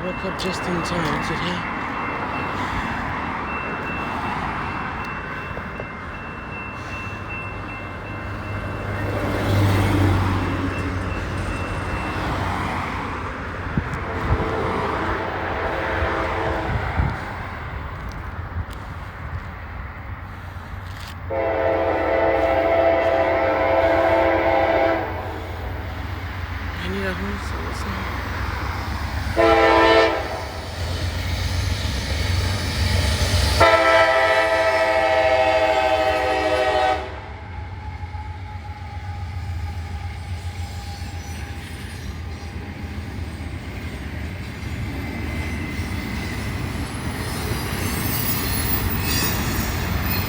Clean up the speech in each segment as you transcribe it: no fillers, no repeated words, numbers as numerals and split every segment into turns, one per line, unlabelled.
Woke up just in time today. I need a horse or something.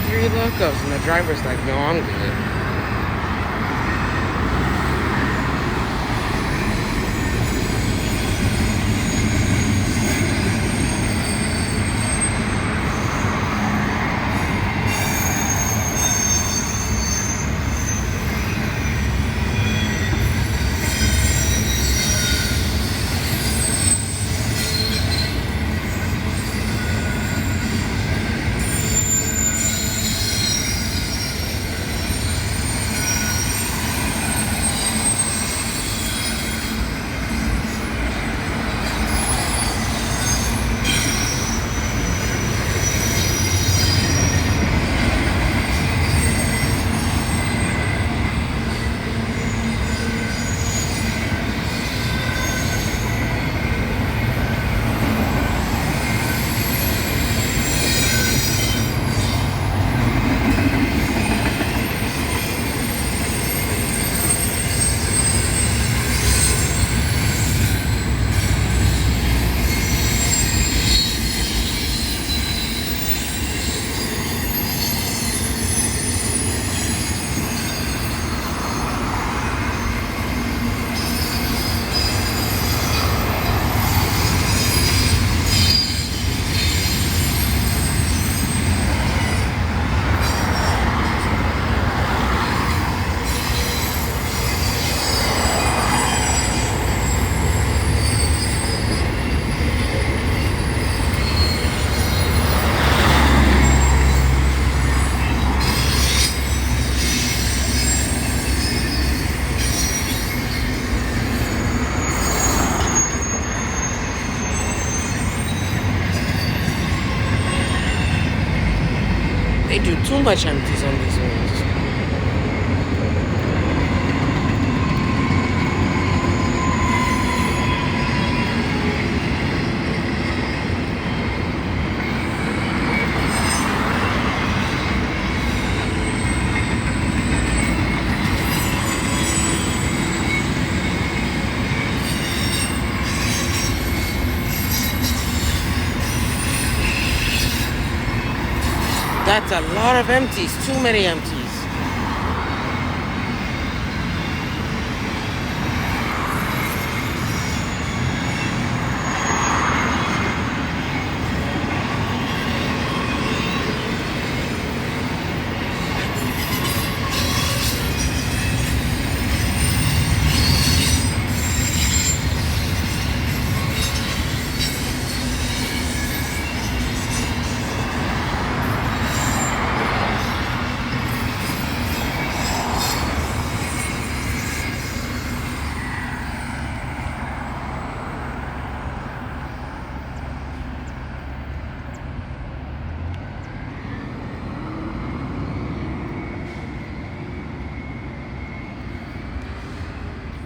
Three locos, and the driver's like, no, I'm good. They do too much empties on these ones. That's a lot of empties, too many empties.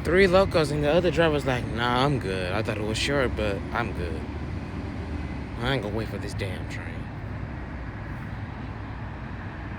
Three locos, and the other driver's like, nah, I'm good. I thought it was short, but I'm good. I ain't gonna wait for this damn train.